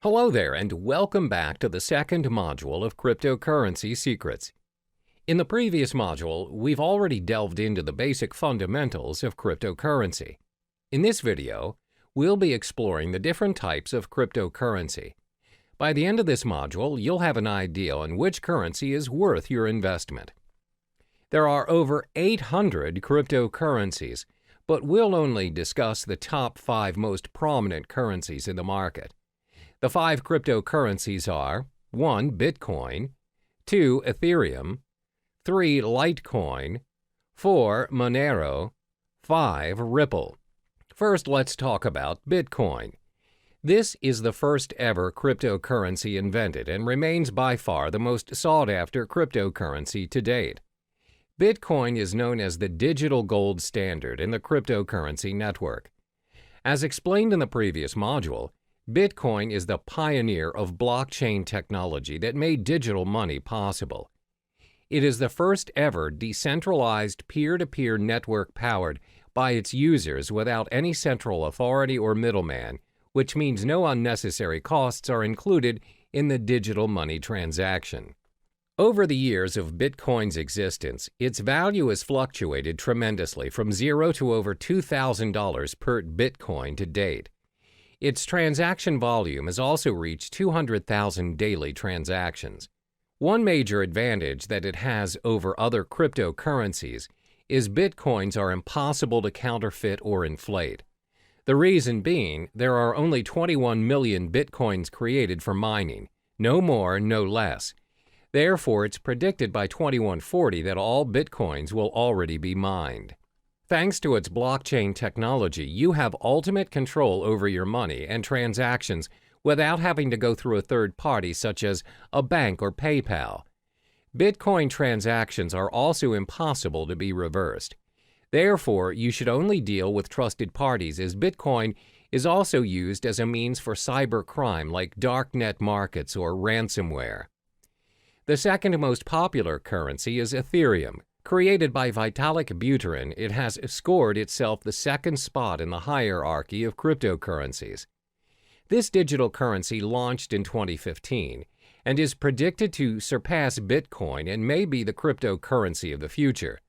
Hello there, and welcome back to the second module of Cryptocurrency Secrets. In the previous module, we've already delved into the basic fundamentals of cryptocurrency. In this video, we'll be exploring the different types of cryptocurrency. By the end of this module, you'll have an idea on which currency is worth your investment. There are over 800 cryptocurrencies, but we'll only discuss the top 5 most prominent currencies in the market. The 5 cryptocurrencies are 1. Bitcoin, 2. Ethereum, 3. Litecoin, 4. Monero, 5. Ripple. First, let's talk about Bitcoin. This is the first ever cryptocurrency invented and remains by far the most sought-after cryptocurrency to date. Bitcoin is known as the digital gold standard in the cryptocurrency network. As explained in the previous module, Bitcoin is the pioneer of blockchain technology that made digital money possible. It is the first ever decentralized peer-to-peer network powered by its users without any central authority or middleman, which means no unnecessary costs are included in the digital money transaction. Over the years of Bitcoin's existence, its value has fluctuated tremendously from $0 to over $2,000 per Bitcoin to date. Its transaction volume has also reached 200,000 daily transactions. One major advantage that it has over other cryptocurrencies is Bitcoins are impossible to counterfeit or inflate. The reason being, there are only 21 million Bitcoins created for mining, no more, no less. Therefore, it's predicted by 2140 that all Bitcoins will already be mined. Thanks to its blockchain technology, you have ultimate control over your money and transactions without having to go through a third party such as a bank or PayPal. Bitcoin transactions are also impossible to be reversed. Therefore, you should only deal with trusted parties, as Bitcoin is also used as a means for cybercrime like darknet markets or ransomware. The second most popular currency is Ethereum. Created by Vitalik Buterin, it has scored itself the second spot in the hierarchy of cryptocurrencies. This digital currency launched in 2015 and is predicted to surpass Bitcoin and may be the cryptocurrency of the future.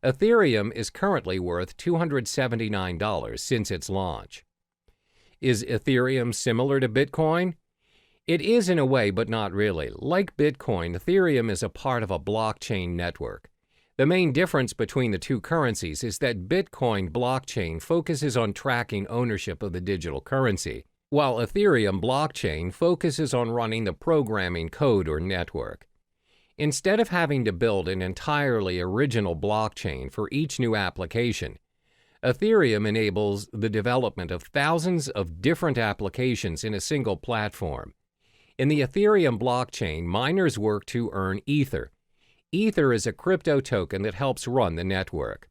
Ethereum is currently worth $279 since its launch. Is Ethereum similar to Bitcoin? It is in a way, but not really. Like Bitcoin, Ethereum is a part of a blockchain network. The main difference between the two currencies is that Bitcoin blockchain focuses on tracking ownership of the digital currency, while Ethereum blockchain focuses on running the programming code or network. Instead of having to build an entirely original blockchain for each new application, Ethereum enables the development of thousands of different applications in a single platform. In the Ethereum blockchain, miners work to earn Ether. Ether is a crypto token that helps run the network.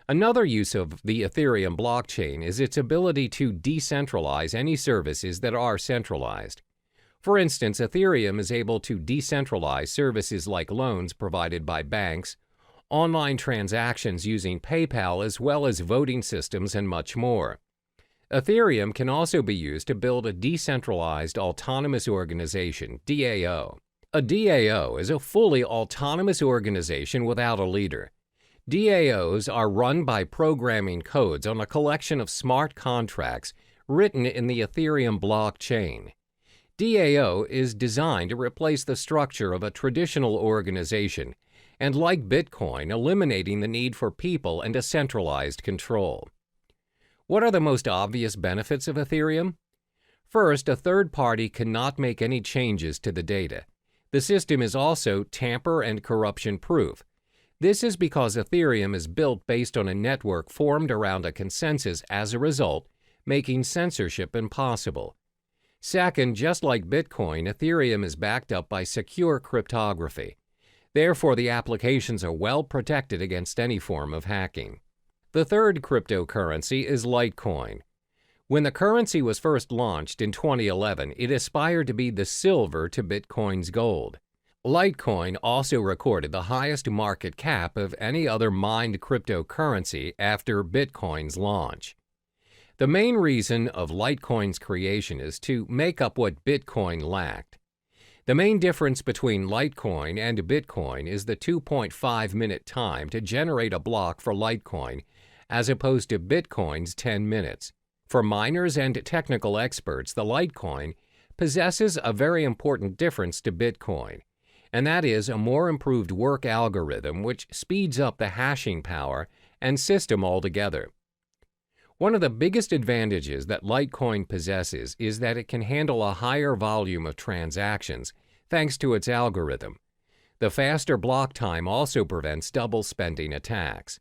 Another use of the Ethereum blockchain is its ability to decentralize any services that are centralized. For instance, Ethereum is able to decentralize services like loans provided by banks, online transactions using PayPal, as well as voting systems and much more. Ethereum can also be used to build a decentralized autonomous organization, DAO. A DAO is a fully autonomous organization without a leader. DAOs are run by programming codes on a collection of smart contracts written in the Ethereum blockchain. DAO is designed to replace the structure of a traditional organization and, like Bitcoin, eliminating the need for people and a centralized control. What are the most obvious benefits of Ethereum? First, a third party cannot make any changes to the data. The system is also tamper and corruption proof. This is because Ethereum is built based on a network formed around a consensus, as a result, making censorship impossible. Second, just like Bitcoin, Ethereum is backed up by secure cryptography. Therefore, the applications are well protected against any form of hacking. The third cryptocurrency is Litecoin. When the currency was first launched in 2011, it aspired to be the silver to Bitcoin's gold. Litecoin also recorded the highest market cap of any other mined cryptocurrency after Bitcoin's launch. The main reason of Litecoin's creation is to make up what Bitcoin lacked. The main difference between Litecoin and Bitcoin is the 2.5-minute time to generate a block for Litecoin, as opposed to Bitcoin's 10 minutes. For miners and technical experts, the Litecoin possesses a very important difference to Bitcoin, and that is a more improved work algorithm which speeds up the hashing power and system altogether. One of the biggest advantages that Litecoin possesses is that it can handle a higher volume of transactions thanks to its algorithm. The faster block time also prevents double spending attacks.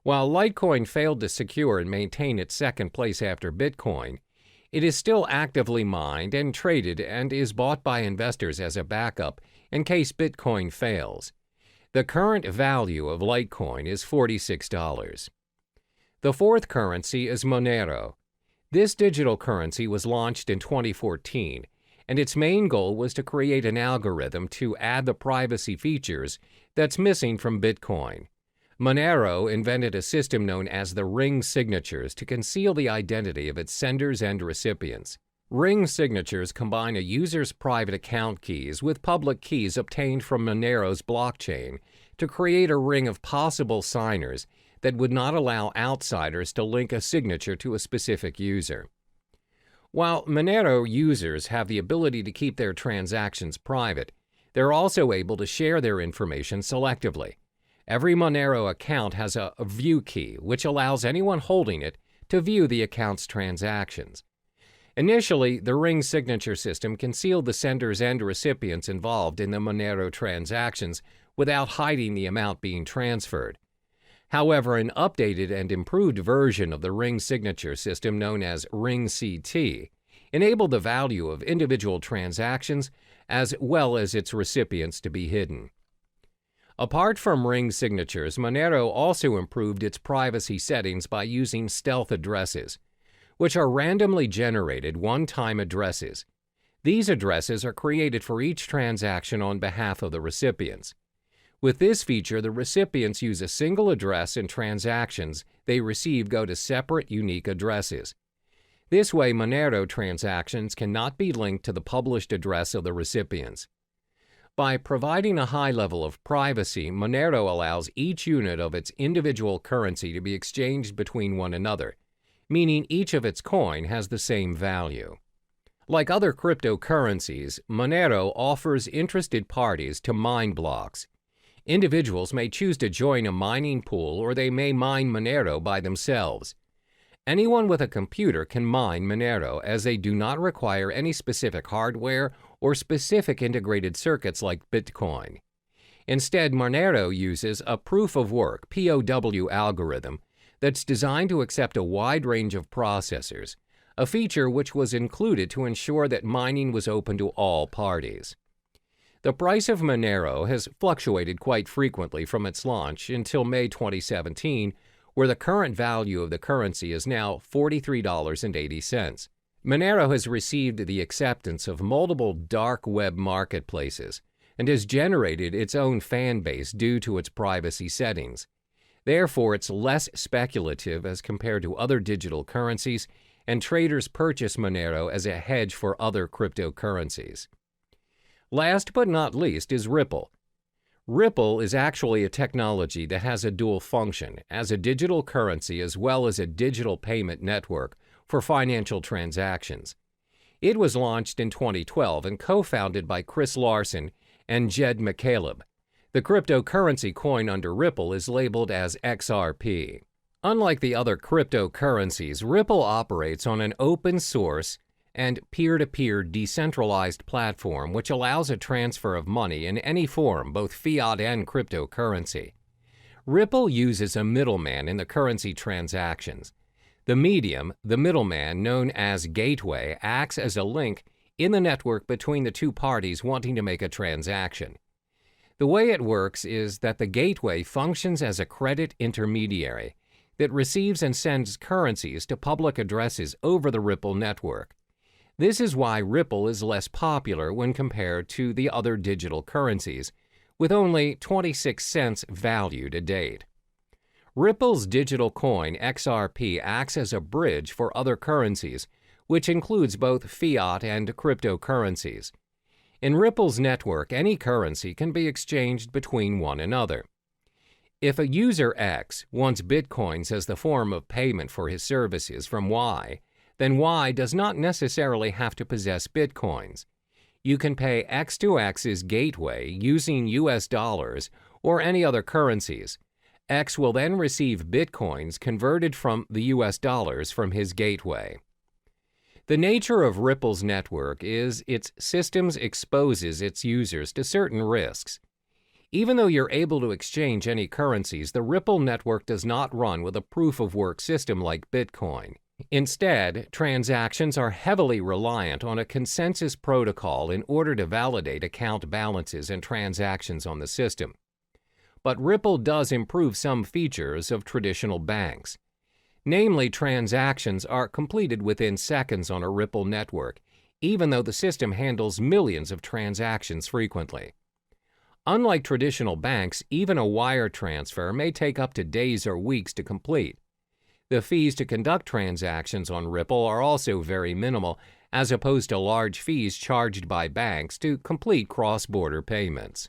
While Litecoin failed to secure and maintain its second place after Bitcoin, it is still actively mined and traded and is bought by investors as a backup in case Bitcoin fails. The current value of Litecoin is $46. The fourth currency is Monero. This digital currency was launched in 2014, and its main goal was to create an algorithm to add the privacy features that's missing from Bitcoin. Monero invented a system known as the ring signatures to conceal the identity of its senders and recipients. Ring signatures combine a user's private account keys with public keys obtained from Monero's blockchain to create a ring of possible signers that would not allow outsiders to link a signature to a specific user. While Monero users have the ability to keep their transactions private, they're also able to share their information selectively. Every Monero account has a view key, which allows anyone holding it to view the account's transactions. Initially, the ring signature system concealed the senders and recipients involved in the Monero transactions without hiding the amount being transferred. However, an updated and improved version of the ring signature system known as Ring CT enabled the value of individual transactions as well as its recipients to be hidden. Apart from ring signatures, Monero also improved its privacy settings by using stealth addresses, which are randomly generated one-time addresses. These addresses are created for each transaction on behalf of the recipients. With this feature, the recipients use a single address and transactions they receive go to separate, unique addresses. This way, Monero transactions cannot be linked to the published address of the recipients. By providing a high level of privacy, Monero allows each unit of its individual currency to be exchanged between one another, meaning each of its coin has the same value. Like other cryptocurrencies, Monero offers interested parties to mine blocks. Individuals may choose to join a mining pool, or they may mine Monero by themselves. Anyone with a computer can mine Monero, as they do not require any specific hardware or specific integrated circuits like Bitcoin. Instead, Monero uses a proof-of-work (POW) algorithm that's designed to accept a wide range of processors, a feature which was included to ensure that mining was open to all parties. The price of Monero has fluctuated quite frequently from its launch until May 2017, where the current value of the currency is now $43.80. Monero has received the acceptance of multiple dark web marketplaces and has generated its own fan base due to its privacy settings. Therefore, it's less speculative as compared to other digital currencies, and traders purchase Monero as a hedge for other cryptocurrencies. Last but not least is Ripple. Ripple is actually a technology that has a dual function as a digital currency as well as a digital payment network for financial transactions. It was launched in 2012 and co-founded by Chris Larsen and Jed McCaleb. The cryptocurrency coin under Ripple is labeled as XRP. Unlike the other cryptocurrencies, Ripple operates on an open source and peer-to-peer decentralized platform which allows a transfer of money in any form, both fiat and cryptocurrency. Ripple uses a middleman in the currency transactions. The medium, the middleman known as gateway, acts as a link in the network between the two parties wanting to make a transaction. The way it works is that the gateway functions as a credit intermediary that receives and sends currencies to public addresses over the Ripple network. This is why Ripple is less popular when compared to the other digital currencies, with only 26 cents value to date. Ripple's digital coin XRP acts as a bridge for other currencies, which includes both fiat and cryptocurrencies. In Ripple's network, any currency can be exchanged between one another. If a user X wants bitcoins as the form of payment for his services from Y, then Y does not necessarily have to possess bitcoins. You can pay X to X's gateway using US dollars or any other currencies. X will then receive bitcoins converted from the US dollars from his gateway. The nature of Ripple's network is its systems exposes its users to certain risks. Even though you're able to exchange any currencies, the Ripple network does not run with a proof-of-work system like Bitcoin. Instead, transactions are heavily reliant on a consensus protocol in order to validate account balances and transactions on the system. But Ripple does improve some features of traditional banks. Namely, transactions are completed within seconds on a Ripple network, even though the system handles millions of transactions frequently. Unlike traditional banks, even a wire transfer may take up to days or weeks to complete. The fees to conduct transactions on Ripple are also very minimal, as opposed to large fees charged by banks to complete cross-border payments.